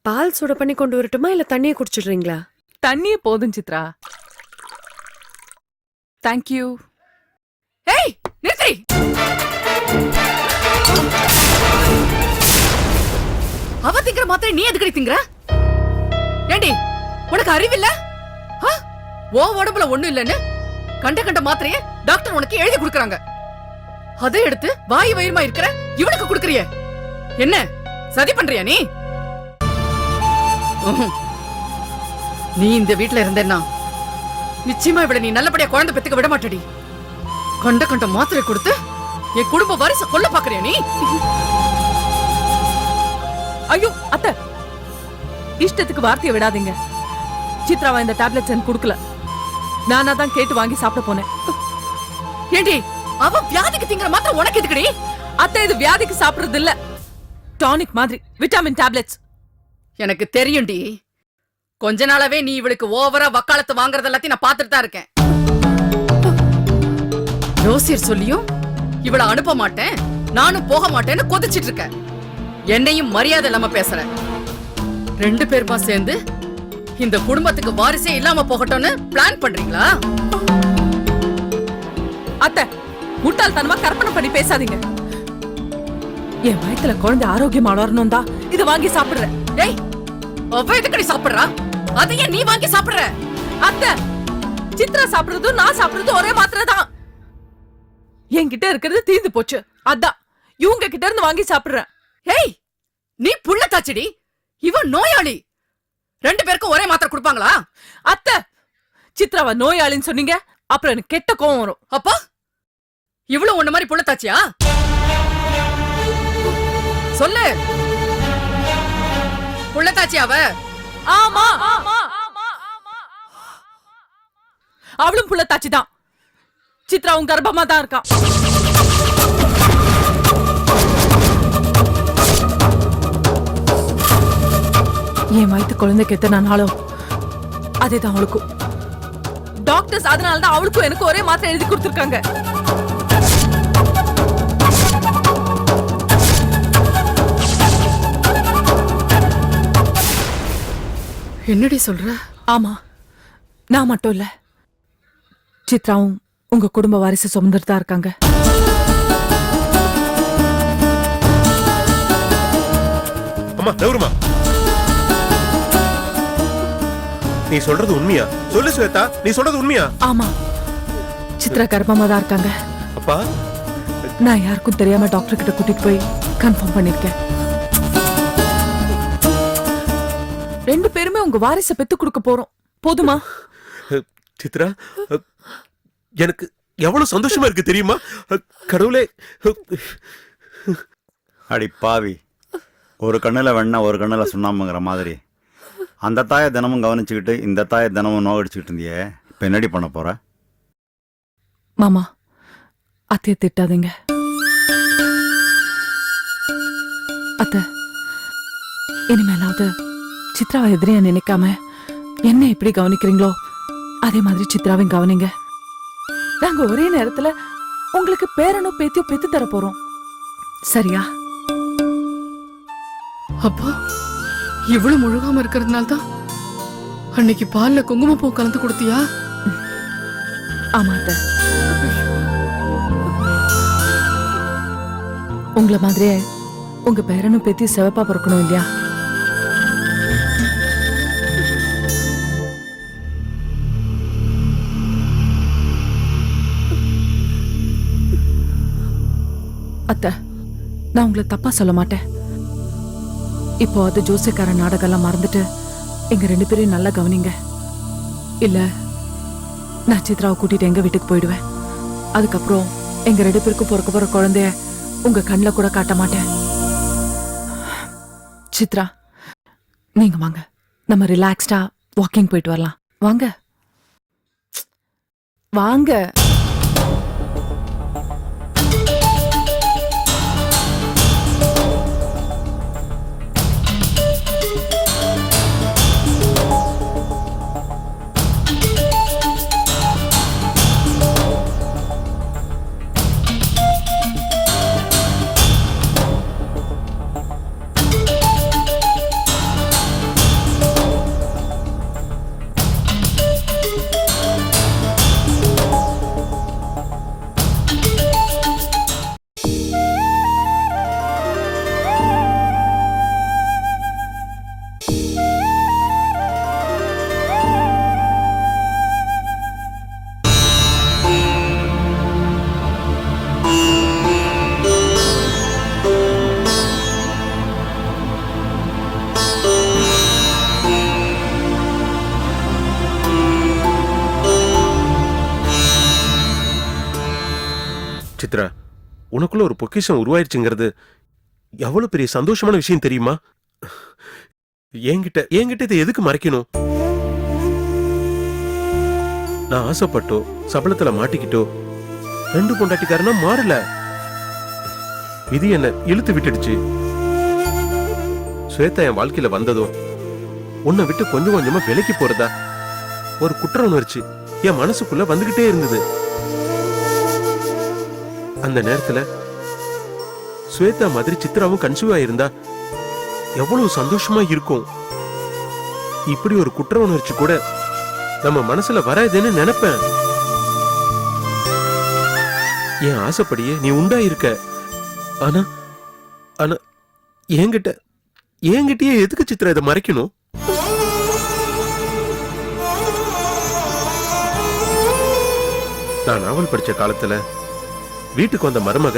பால் சுட பண்ணி கொண்டு வரட்டுமா இல்ல தண்ணியை குடிச்சிடுறீங்களா? தண்ணியே போதும் சித்ரா. தேங்க்யூ. ஏய் நிறுத்தி. அவ திங்கிற மாத்திரை நீ எதுக்கடி திங்கிற? ஏண்டி உனக்கு அறிவில்ல? ஓ உடம்புல ஒண்ணும் இல்லன்னு கண்ட கண்ட மாத்திரைய டாக்டர் உனக்கு எழுதி கொடுக்கறாங்க. அதை எடுத்து வாய் வயிறுமா இருக்கிற இவனுக்கு கொடுக்கறிய. என்ன சதி பண்றியா நீ? நீ இந்த வீட்டுல இருந்தேன்னா நிச்சயமா இவள நீ நல்லபடியா குழந்தை பெத்துக்க விட மாட்டடி. கண்ட கண்ட மாத்திரை கொடுத்து என் குடும்ப வாரிச கொல்ல பாக்குறியா நீ? ஐயோ அத்தை, இஷ்டத்துக்கு வார்த்தையை விடாதீங்க. சித்ராவா இந்த டேப்லெட்ஸ் எனக்கு கொடுக்கல. நானா தான் கேட்டு வாங்கி சாப்பிட போனேன். ஏண்டி அவ வியாதிக்கு திங்கிற மாத்திரை உனக்கு எதுக்குடி? அத்தை, இது வியாதிக்கு சாப்பிடுறது இல்ல, டானிக் மாதிரி விட்டமின் டேப்லெட்ஸ். எனக்கு தெரியும்டி. கொஞ்ச நாளாவே நீ இவளுக்கு ஓவரா வக்காலத்து வாங்குறது எல்லாத்தையும் நான் பாத்துட்டு தான் இருக்கேன். ஜோசியர் சொல்லியும் இவள அனுப்ப மாட்டேன், நானும் போக மாட்டேன்னு கொதிச்சிட்டு இருக்க. என்னையும் மரியாதை இல்லாம பேசுற. ரெண்டு பேருமா சேர்ந்து இந்த குடும்பத்துக்கு வாரிசே இல்லாம போகட்டும்னு பிளான் பண்றீங்களா? அத்தை, முட்டாள்தனமா கற்பனை பண்ணி பேசாதீங்க. என் வயித்துல குழந்தை ஆரோக்கியமா வளரணும் தான் இத வாங்கி சாப்பிடுறேன். ஏய், அவ எதுக்கடி சாப்பிடுறா? அதையே நீ வாங்கி சாப்பிடுற? அத்தை, சித்ரா சாப்பிடுறதும் நான் சாப்பிடுறதும் ஒரே மாத்திரை தான். என்கிட்ட இருக்கிறது தீர்ந்து போச்சு, அதான் இவங்க கிட்ட இருந்து வாங்கி சாப்பிடுறேன். ஏய், நீ புள்ள தாச்சிடி, இவன் நோயாளி. ரெண்டு பேருக்கும் ஒரே மாத்திரை கொடுப்பாங்களா? அத்தை, சித்ராவ நோயாளின்னு சொன்னீங்க, அப்புறம் எனக்கு கெட்ட கோவம் வரும். அப்பா இவ்வளவு ஒண்ணு மாதிரி புள்ள தாச்சியா? சொல்லு. புள்ள தாச்சி அவ? ஆமா, அவளும் புள்ளத்தாச்சி தான். சித்ராவும் கர்ப்பமா தான் இருக்கான். என் வயிற்று குழந்தைக்கு எத்தனை நாளும் அதேதான் அவளுக்கும். டாக்டர்ஸ் அதனாலதான் அவளுக்கும் எனக்கு ஒரே மாத்திரை எழுதி கொடுத்திருக்காங்க. என்னடி சொல்ற? ஆமா, நான் மட்டும் இல்ல, சித்ராவும் உங்க குடும்ப வாரிசு சுமந்துட்டு தான் இருக்காங்க. அம்மா நவருமா, நீ சொல்றது உண்மையா? சொல்லு ஸ்வேதா, நீ சொல்றது உண்மையா? ஆமா, சித்ரா கர்ப்பமா தான் இருக்காங்க. அப்பா, நான் யாருக்கும் தெரியாம டாக்டர் கிட்ட கூட்டிட்டு போய் கன்ஃபார்ம் பண்ணிருக்கேன். ரெண்டு பேருமே உங்க வாரிச பெத்து கொடுக்க போறோம். போதுமா? சித்ரா, எனக்கு எவ்வளவு சந்தோஷமா இருக்கு தெரியுமா? கடவுளே. அடி பாவி, ஒரு கண்ணுல வெண்ண ஒரு கண்ணுல சுண்ணாம்புங்கிற மாதிரி அந்த தாயை தினமும் கவனிச்சுக்கிட்டு இந்த தாயை தினமும் நோகடிச்சுக்கிட்டு இருந்தியே, இப்ப என்னடி பண்ண போற? மாமா, அத்தைய திட்டாதீங்க. அத்தை, இனிமேலாவது சித்ராவை எதிரியா நினைக்காம என்ன எப்படி கவனிக்கிறீங்களோ அதே மாதிரி சித்ராவையும் கவனிங்க. நாங்க ஒரே நேரத்துல உங்களுக்கு பேரனோ பேத்தியோ பெத்து தர போறோம், சரியா? அப்பா இவ்வளவு முழுகாம இருக்கிறதுனால தான் அன்னைக்கு பால்ல குங்குமப்பூ கலந்து கொடுத்தியா? ஆமா அத்தை, உங்களை மாதிரியே உங்க பேரனும் பேத்தியும் சிவப்பா பிறக்கணும் இல்லையா? அத்தை, நான் உங்களை தப்பா சொல்ல மாட்டேன். இப்போ அது ஜோசியக்கார நாடகம்லாம் மறந்துட்டு எங்க ரெண்டு பேரையும் நல்லா கவனிங்க. இல்ல நான் சித்ராவை கூட்டிட்டு எங்க வீட்டுக்கு போயிடுவேன். அதுக்கப்புறம் எங்க ரெண்டு பேருக்கும் பிறக்க போற குழந்தைய உங்க கண்ணுல கூட காட்ட மாட்டேன். சித்ரா, நீங்க வாங்க, நம்ம ரிலாக்ஸ்டா வாக்கிங் போயிட்டு வரலாம். வாங்க வாங்க. சித்ரா, உனக்குள்ள ஒரு பொக்கிஷம் உருவாயிருச்சுங்கிறது எவ்வளவு பெரிய சந்தோஷமான விஷயம் தெரியுமா? என்கிட்ட இதை எதுக்கு மறைக்கணும்? நான் ஆசைப்பட்டோ சபலத்துல மாட்டிக்கிட்டோ 2 பொண்டாட்டிக்காரனா மாறல. விதி என்ன இழுத்து விட்டுடுச்சு. ஸ்வேதா என் வாழ்க்கையில வந்ததோ உன்னை விட்டு கொஞ்சம் கொஞ்சமா விலைக்கு போறதா ஒரு குற்ற உணர்ச்சி என் மனசுக்குள்ள வந்துகிட்டே இருந்தது. அந்த நேரத்துல ஸ்வேதா மாதிரி சித்ராவும் கன்சீவ் ஆயிருந்தா எவ்வளவு சந்தோஷமா இருக்கும். இப்படி ஒரு குற்ற உணர்ச்சி கூட நம்ம மனசுல வராதுன்னு நினைப்பேன். என் ஆசைப்படியே நீ உண்டா இருக்க. ஆனா ஆனா என்கிட்டயே எதுக்கு சித்ரா இதை மறைக்கணும்? நான் நாவல் படிச்ச காலத்துல வீட்டுக்கு வந்த மருமக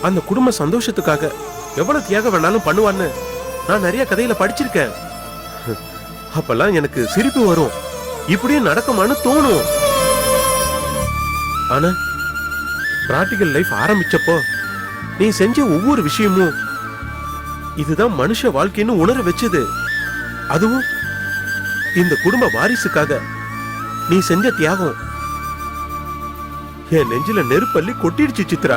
அந்த குடும்ப சந்தோஷத்துக்காக எவ்வளவு தியாகம் வேணாலும் பண்ணுவான்னு நான் நிறைய கதையில படிச்சிருக்கேன். அப்பெல்லாம் எனக்கு சிரிப்பு வரும். இப்படியே நடக்குமான்னு தோணும். ஆனா பிராக்டிகல் லைஃப் ஆரம்பிச்சப்போ நீ செஞ்ச ஒவ்வொரு விஷயமும் இதுதான் மனுஷ வாழ்க்கைன்னு உணர வச்சது. அதுவும் இந்த குடும்ப வாரிசுக்காக நீ செஞ்ச தியாகம் என் நெஞ்சில நெருப்பள்ளி கொட்டிடுச்சு சித்ரா.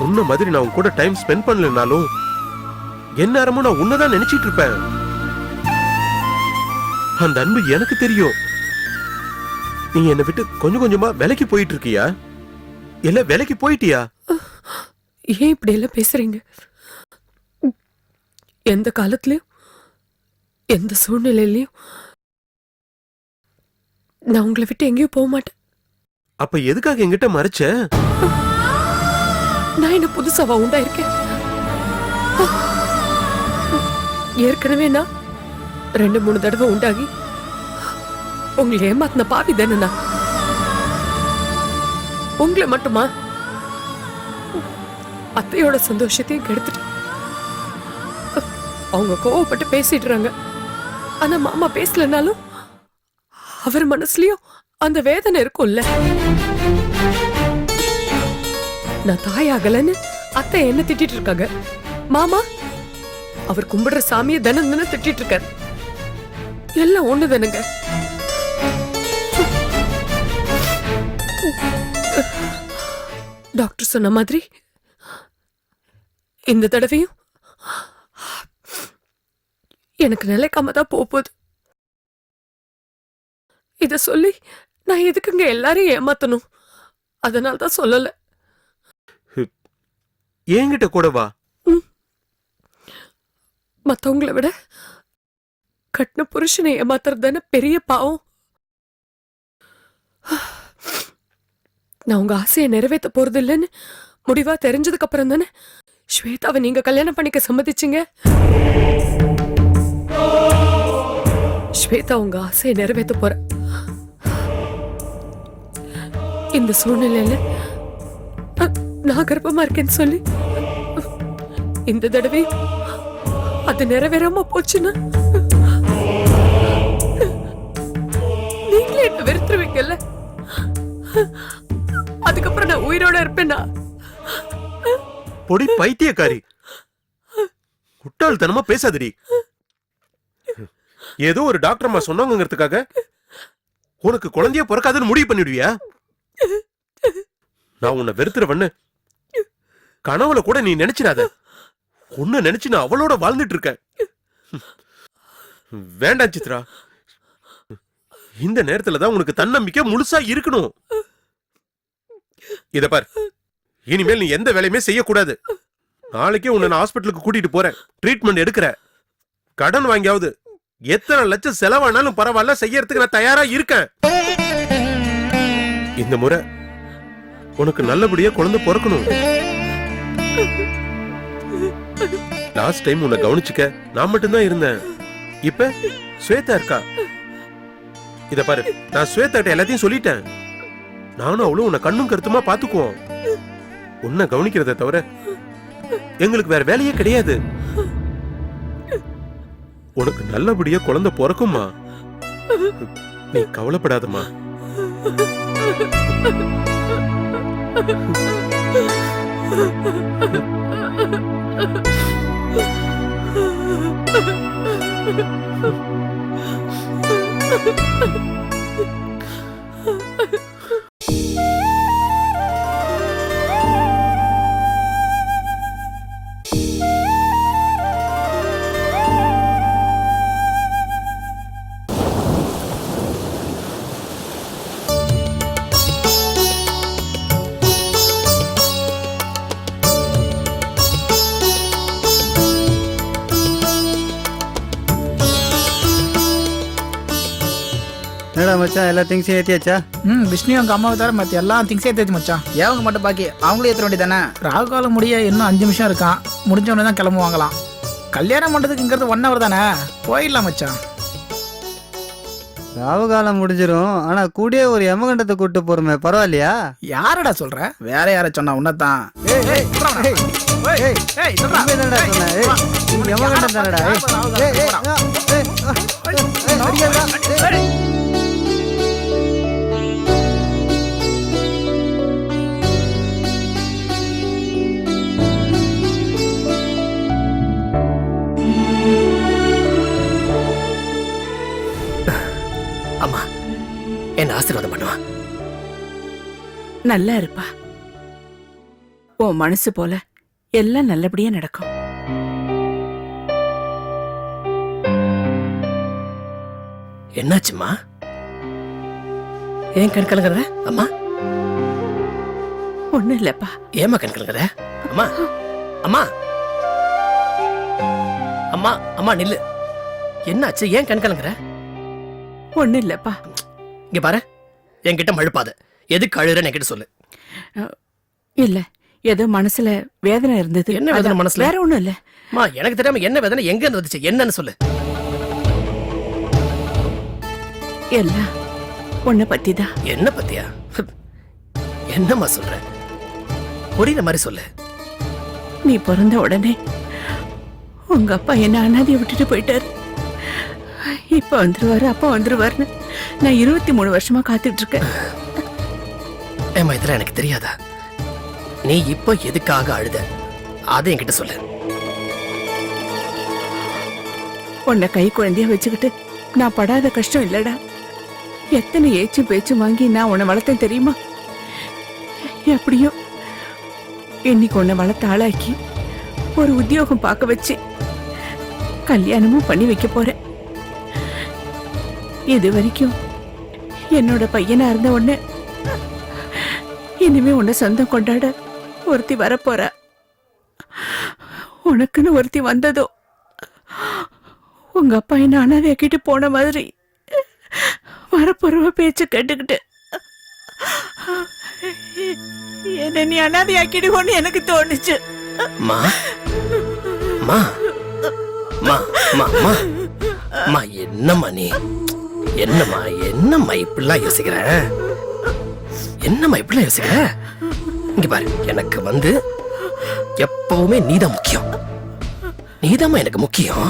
உன்ன மாதிரி நான் உன் கூட டைம் ஸ்பெண்ட் பண்ணலனாலும் எந்நேரமும் நான் உன்னதான் நினைச்சிட்டு இருப்பேன். அந்த அன்பு எனக்கு தெரியும். நீ என்னை விட்டு கொஞ்சம் கொஞ்சமா விலைக்கு போயிட்டு இருக்கியா? இல்ல விலைக்கு போயிட்டியா? ஏன் இப்படி எல்லாம் பேசுறீங்க? எந்த காலத்திலயும் எந்த சூழ்நிலையிலயும் நான் உங்களை விட்டு எங்கேயும் போக மாட்டேன். அப்ப எதுக்காக என்கிட்ட மறைச்ச? நான் என்ன புதுசாவா உண்டாயிருக்கேன்? ஏற்கனவே நான் 2-3 தடவை உண்டாகி உங்களை ஏமாத்தின பாவி தானே நான். உங்களை மட்டுமா அத்தையோட சந்தோஷத்தையும் கெடுத்துட்டு அவங்க கோவப்பட்டு பேசிடுறாங்க. ஆனா மாமா பேசலனாலும் அவர் மனசுலயும் அந்த வேதனை இருக்கும்ல. நான் தாயாகலன்னு அத்தை என்ன திட்டிட்டு இருக்காங்க. மாமா அவர் கும்பிடுற சாமியை தினம் தினம் திட்டிட்டு இருக்காரு. எல்லாம் ஒண்ணு தானுங்க. டாக்டர் சொன்ன மாதிரி இந்த தடவையும் எனக்கு நிலைக்காம தான் போகுது. இத சொல்லி நான் எதுக்குங்க எல்லாரையும் ஏமாத்தணும்? அதனால தான் சொல்லல. என்கிட்ட கூட வா. மத்தவங்களை விட கட்டின புருஷனை ஏமாத்துறது தானே பெரிய பாவம். நான் உங்க ஆசையை நிறைவேற்ற போறது இல்லைன்னு முடிவா தெரிஞ்சதுக்கு அப்புறம் தானே ஸ்வேதாவை நீங்க கல்யாணம் பண்ணிக்க சம்மதிச்சீங்க. ஸ்வேதா உங்க ஆசையை நிறைவேற்ற போற. இந்த சூழ்நிலையில நான் கர்ப்பமா இருக்கேன்னு சொல்லி இந்த தடவை அது நிறைவேறாம போச்சுன்னா நீங்களே என்ன வெறுத்துருவீங்கல்ல. அதுக்கப்புறம் நான் உயிரோட இருப்பேனா? பொடி பைத்தியக்காரி, முட்டாள்தனமா பேசாதடி. ஏதோ ஒரு டாக்டர் அம்மா சொன்னாங்கிறதுக்காக உனக்கு குழந்தைய பிறக்காதுன்னு முடிவு பண்ணிடுவியா? நான் உன்னை வெறுத்துறவன்னு கனவுல கூட நீ நினைச்சிடாத. உன்னை நினைச்சு நான் அவளோட வாழ்ந்துட்டு இருக்கேன். வேண்டாம் சித்ரா, இந்த நேரத்துலதான் உனக்கு தன்னம்பிக்கை முழுசா இருக்கணும். இத பார், இனிமேல் நீ எந்த வேலையுமே செய்யக்கூடாது. நாளைக்கே உன்னை நான் ஹாஸ்பிட்டலுக்கு கூட்டிட்டு போறேன். ட்ரீட்மெண்ட் எடுக்கிற. கடன் வாங்கியாவது எத்தனை லட்சம் செலவானாலும் பரவாயில்ல, செய்யறதுக்கு நான் தயாரா இருக்கேன். இந்த முறை உனக்கு நல்லபடியா குழந்தை பிறக்கணும். லாஸ்ட் டைம் உன்னை கவனிச்சுக்க நான் மட்டும்தான் இருந்தேன். இப்ப ஸ்வேதா இருக்கா. இத பாரு, நான் ஸ்வேதா எல்லாத்தையும் சொல்லிட்டேன். நானும் அவளும் உன்னை கண்ணும் கருத்துமா பாத்துக்குவோம். உன்னை கவனிக்கிறத தவிர எங்களுக்கு வேற வேலையே கிடையாது. உனக்கு நல்லபடியா குழந்தை பிறக்கும்மா. நீ கவலைப்படாதம்மா. என்னடா மச்சான் எல்லா திங்ஸையும் ஏற்றியாச்சா? விஷ்ணு அவங்க அம்மாவை தவிர மற்ற எல்லா திங்ஸையும் ஏற்றி மச்சான். ஏவங்க மட்டும் பாக்கி அவங்களே ஏற்ற வேண்டியதானே. ராகு காலம் முடிய இன்னும் 5 நிமிஷம் இருக்கான். முடிஞ்ச உடனே தான் கிளம்புவாங்களாம். கல்யாணம் பண்ணுறதுக்குங்கிறது 1 hour தானே, போயிடலாம் மச்சான். ராவு காலம் முடிஞ்சிடும். ஆனா கூடயே ஒரு யமகண்டத்தை கூட்டு போறோமே, பரவாயில்லையா? யாரடா சொல்ற? வேற யார சொன்னா உன்னதான். என்னடா சொன்ன? யமகண்டம் தானடா. அம்மா என்ன ஆசீர்வாதம் பண்ணுவா. நல்லா இருப்பா. உன் மனசு போல எல்லாம் நல்லபடியா நடக்கும். என்னாச்சும்மா? ஏன் கண் கலங்குற அம்மா? ஒண்ணும் இல்லப்பா. ஏமா கண் கலங்குற அம்மா? அம்மா அம்மா அம்மா நில்லு. என்னாச்சு? ஏன் கண் கலங்குற? ஒண்ணும் இல்லப்பா. இங்க பாரு, என்கிட்ட மழுப்பாத. எதுக்கு அழுறன்னு என்கிட்ட சொல்லு. இல்ல, ஏதோ மனசுல வேதனை இருந்தது. என்ன வேதனை அதான், மனசுல? வேற ஒண்ணும் இல்ல. அம்மா எனக்கு தெரியாம என்ன வேதனை எங்க இருந்து வந்துச்சு? என்னன்னு சொல்லு. எல்லாம் உன்னை பத்திதான். என்ன பத்தியா? என்னம்மா சொல்ற? புரியுற மாதிரி சொல்லு. நீ பிறந்த உடனே உங்க அப்பா என்ன அனாதையை விட்டுட்டு போயிட்டாரு. இப்ப வந்துருவாரு, அப்பா வந்துருவாருன்னு நான் 23 வருஷமா காத்துட்டு இருக்கேன். ஏம்மா இதெல்லாம் எனக்கு தெரியாதா? நீ இப்ப எதுக்காக அழுத அதை என்கிட்ட சொல்லு. உன்னை கை குழந்தைய வச்சுக்கிட்டு நான் படாத கஷ்டம் இல்லடா. எத்தனை ஏச்சும் பேச்சும் வாங்கி நான் உன்னை வளர்த்தேன் தெரியுமா? எப்படியோ இன்னைக்கு உன்னை வளர்த்த ஆளாக்கி ஒரு உத்தியோகம் பார்க்க வச்சு கல்யாணமும் பண்ணி வைக்க போறேன். இது வரைக்கும் என்னோட பையனா இருந்த உடனே இனிமே உன்னை சொந்தம் கொண்டாட ஒருத்தி வரப்போற. உனக்குன்னு ஒருத்தி வந்ததோ உங்க அப்பா என்ன அனாதையாக்கிட்டு போன மாதிரி வரப்போறவ பேச்ச கேட்டுக்கிட்டு என்ன நீ அனாதையாக்கிடுவோன்னு எனக்கு தோணுச்சு. மா மா மா மா மா மா என்னம்மா நீ? என்னம்மா என்னம்மா இப்படிலாம் யோசிக்கிற? என்னம்மா இப்படிலாம் யோசிக்கிற? இங்க பாரு, எனக்கு வந்து எப்பவுமே நீதான் முக்கியம். நீதாம்மா எனக்கு முக்கியம்.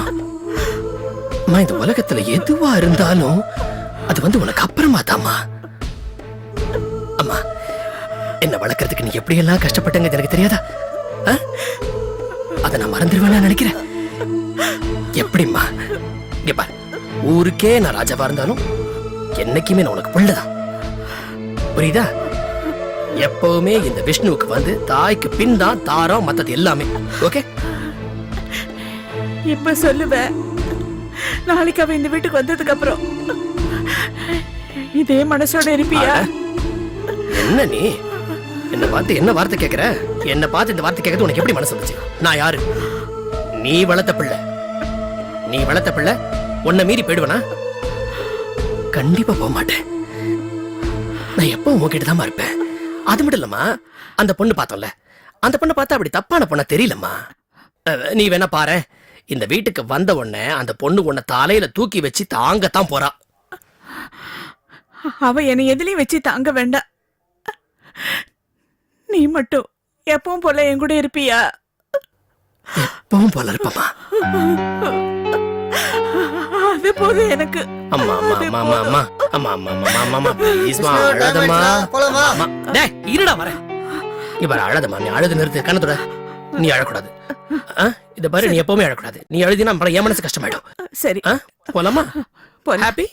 அம்மா இந்த உலகத்துல எதுவா இருந்தாலும் அது வந்து உனக்கு அப்புறமா தாம்மா. அம்மா என்ன வளர்க்கறதுக்கு நீ எப்படி எல்லாம் கஷ்டப்பட்டங்க எனக்கு தெரியாதா? அதை நான் மறந்துடுவேன்னு நினைக்கிறேன். எப்படிம்மா? இங்க பாரு, ஊருக்கே நான் ராஜாவா இருந்தாலும் என்னைக்குமே நான் உனக்கு பிள்ளைதான். புரியுதா? எப்பவுமே இந்த விஷ்ணுவுக்கு வந்து தாய்க்கு பின் தான் தாரம், மத்தது எல்லாமே. ஓகே? இப்ப சொல்லுவ, நாளைக்கு அவ இந்த வீட்டுக்கு வந்ததுக்கு அப்புறம் இதே மனசோட இருப்பியா? என்ன நீ என்ன பார்த்து என்ன வார்த்தை கேக்குற? என்ன பார்த்து இந்த வார்த்தை கேட்கறது உனக்கு எப்படி மனசு வந்துச்சு? நான் யாரு? நீ வளர்த்த பிள்ளை. நீ வளர்த்த பிள்ளை உன்னை மீறி போயிடுவனா? கண்டிப்பா போக மாட்டேன். நான் எப்பவும் உன்கிட்ட தான் இருப்பேன். அது மட்டும் இல்லம்மா, அந்த பொண்ணு பார்த்தோம்ல, அந்த பொண்ணை பார்த்தா அப்படி தப்பான பொண்ணா தெரியலம்மா. நீ வேணா பாரு, இந்த வீட்டுக்கு வந்த உடனே அந்த பொண்ணு உன்னை தலையில தூக்கி வச்சு தாங்கத்தான் போறா. அவ என்னை எதுலயும் வச்சு தாங்க வேண்டாம். நீ மட்டும் எப்பவும் போல என் கூட இருப்பியா? எப்பவும் போல இருப்பமா. அது போதும் எனக்கு. அம்மா அம்மா அம்மா அம்மா அம்மா அம்மா அம்மா அம்மா அம்மா அம்மா ப்ளீஸ்மா அழாதம்மா. அம்மா, டேய் இருடா வரேன். இங்க பாரு அழாதம்மா, நீ அழுது நிறுத்து, கண்ணத்தோட நீ அழக்கூடாது. இத பாரு, நீ எப்பவுமே அழக்கூடாது. நீ அழுதினா அப்புறம் என் மனசு கஷ்டமாயிடும். சரி போலாமா? போலாம். ஹாப்பி